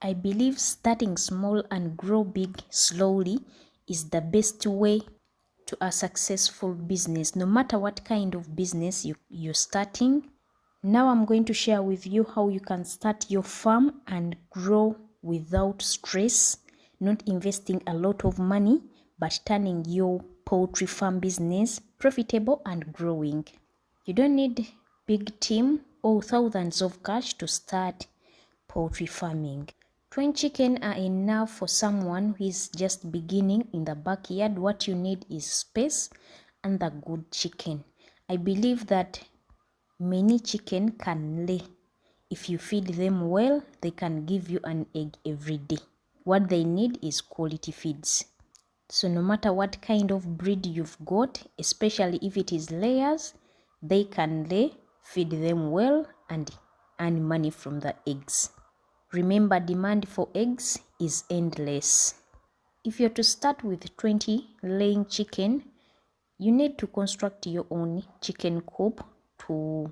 I believe starting small and grow big slowly is the best way to a successful business, no matter what kind of business you're starting. Now I'm going to share with you how you can start your farm and grow without stress, not investing a lot of money, but turning your poultry farm business profitable and growing. You don't need big team or thousands of cash to start poultry farming. 20 chicken are enough for someone who is just beginning in the backyard. What you need is space and the good chicken. I believe that many chicken can lay. If you feed them well, they can give you an egg every day. What they need is quality feeds. So no matter what kind of breed you've got, especially if it is layers, they can lay, feed them well, and earn money from the eggs. Remember, demand for eggs is endless. If you're to start with 20 laying chicken, you need to construct your own chicken coop to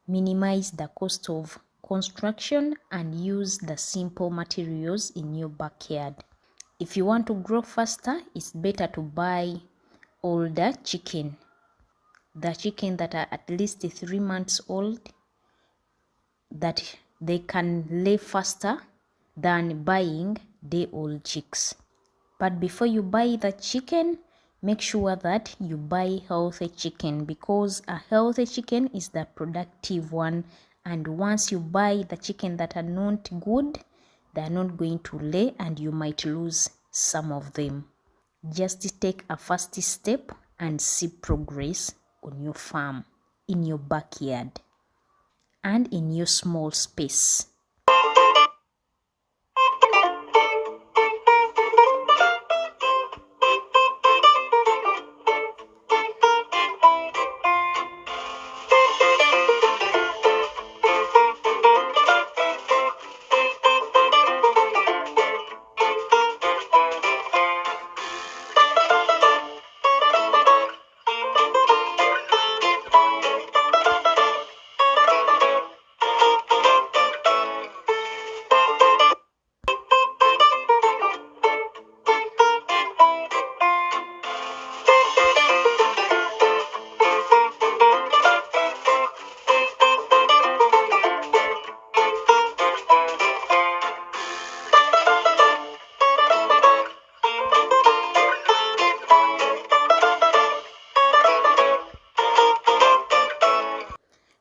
minimize the cost of construction and use the simple materials in your backyard. If you want to grow faster, it's better to buy older chicken. The chicken that are at least 3 months old, that they can lay faster than buying day-old chicks. But before you buy the chicken, make sure that you buy healthy chicken, because a healthy chicken is the productive one. And once you buy the chicken that are not good, they are not going to lay and you might lose some of them. Just take a first step and see progress on your farm, in your backyard, and in your small space.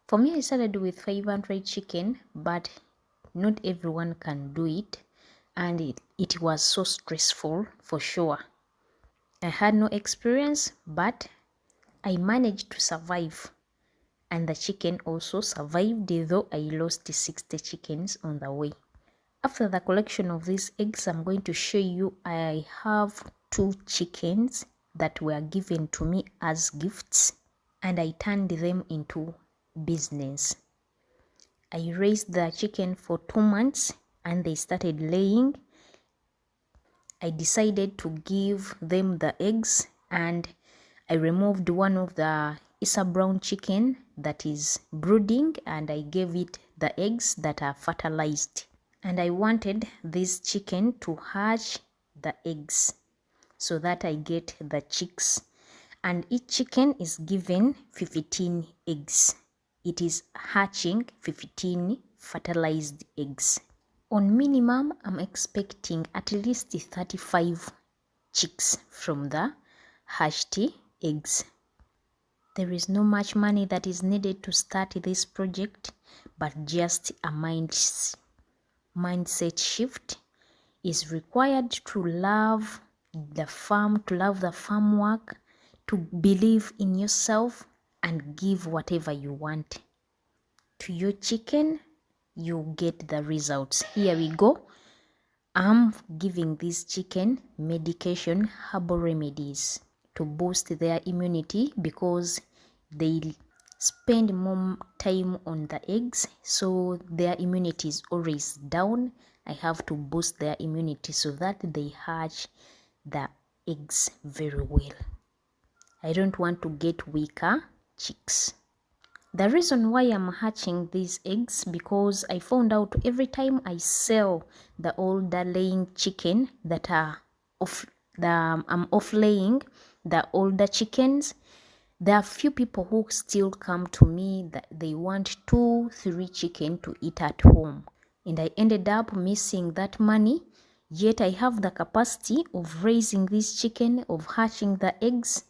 For me, I started with 500 chicken, but not everyone can do it, and it was so stressful for sure. I had no experience, but I managed to survive, and the chicken also survived, though I lost 60 chickens on the way. After the collection of these eggs, I'm going to show you I have 2 chickens that were given to me as gifts, and I turned them into business. I raised the chicken for 2 months and they started laying. I decided to give them the eggs, and I removed one of the Isa brown chicken that is brooding, and I gave it the eggs that are fertilized. And I wanted this chicken to hatch the eggs so that I get the chicks, and each chicken is given 15 eggs. It is hatching 15 fertilized eggs. On minimum, I'm expecting at least 35 chicks from the hatched eggs. There is no much money that is needed to start this project, but just a mindset shift is required to love the farm, to love the farm work, to believe in yourself, and give whatever you want to your chicken. You get the results. Here we go. I'm giving this chicken medication, herbal remedies to boost their immunity, because they spend more time on the eggs, so their immunity is always down. I have to boost their immunity so that they hatch the eggs very well. I don't want to get weaker chicks. The reason why I'm hatching these eggs, because I found out every time I sell the older laying chicken that are I'm off laying the older chickens, there are few people who still come to me that they want 2-3 chicken to eat at home, and I ended up missing that money. Yet I have the capacity of raising this chicken, of hatching the eggs,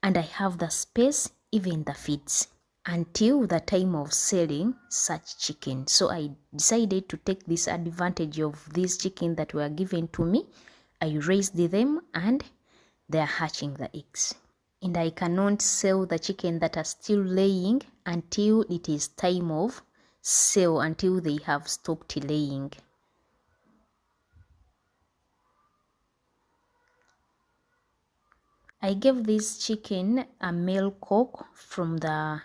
and I have the space, even the feeds, until the time of selling such chicken. So I decided to take this advantage of these chicken that were given to me. I raised them and they are hatching the eggs. And I cannot sell the chicken that are still laying until it is time of sale, until they have stopped laying. I gave this chicken a male cock from the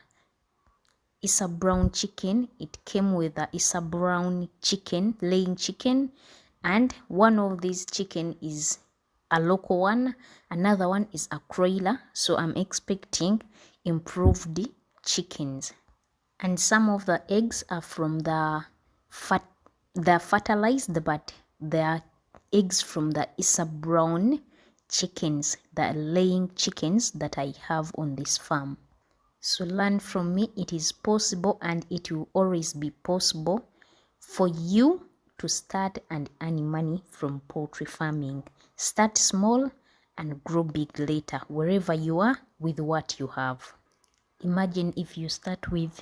Isa Brown chicken. It came with the Isa Brown chicken, laying chicken, and one of these chicken is a local one, another one is a broiler. So I'm expecting improved chickens. And some of the eggs are from the fertilized, but they are eggs from the Isa Brown chickens, the laying chickens that I have on this farm. So learn from me. It is possible, and it will always be possible for you to start and earn money from poultry farming. Start small and grow big later, wherever you are, with what you have. Imagine if you start with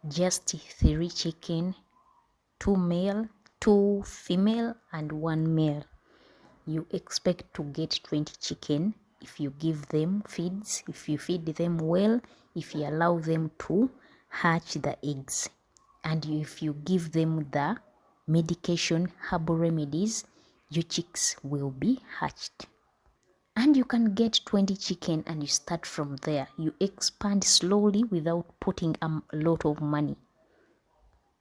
just 3 chicken, 2 male, 2 female, and 1 male. You expect to get 20 chicken if you give them feeds, if you feed them well, if you allow them to hatch the eggs, and if you give them the medication, herbal remedies, your chicks will be hatched. And you can get 20 chicken and you start from there. You expand slowly without putting a lot of money.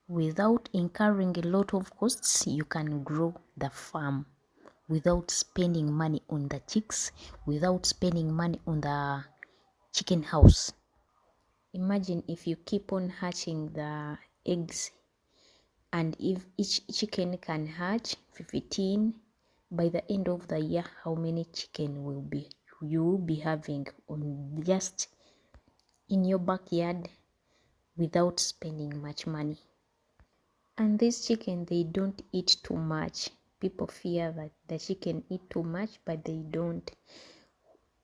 Without incurring a lot of costs, you can grow the farm without spending money on the chicks, without spending money on the chicken house. Imagine if you keep on hatching the eggs, and if each chicken can hatch 15, by the end of the year, how many chicken you will be having on just in your backyard without spending much money. And this chicken, they don't eat too much. People fear that the chicken eat too much, but they don't.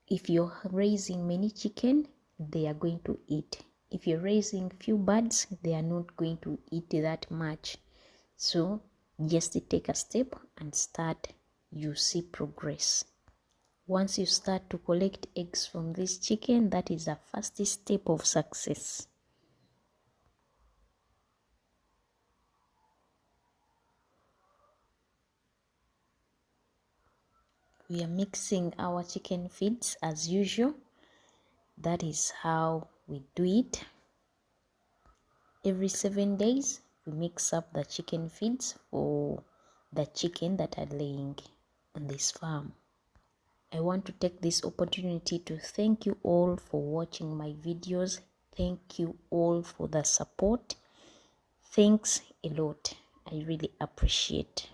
If you're raising many chicken, they are going to eat. If you're raising few birds, they are not going to eat that much. So just take a step and start. You see progress. Once you start to collect eggs from this chicken, that is the first step of success. We are mixing our chicken feeds as usual. That is how we do it. Every 7 days, we mix up the chicken feeds for the chicken that are laying on this farm. I want to take this opportunity to thank you all for watching my videos. Thank you all for the support. Thanks a lot. I really appreciate.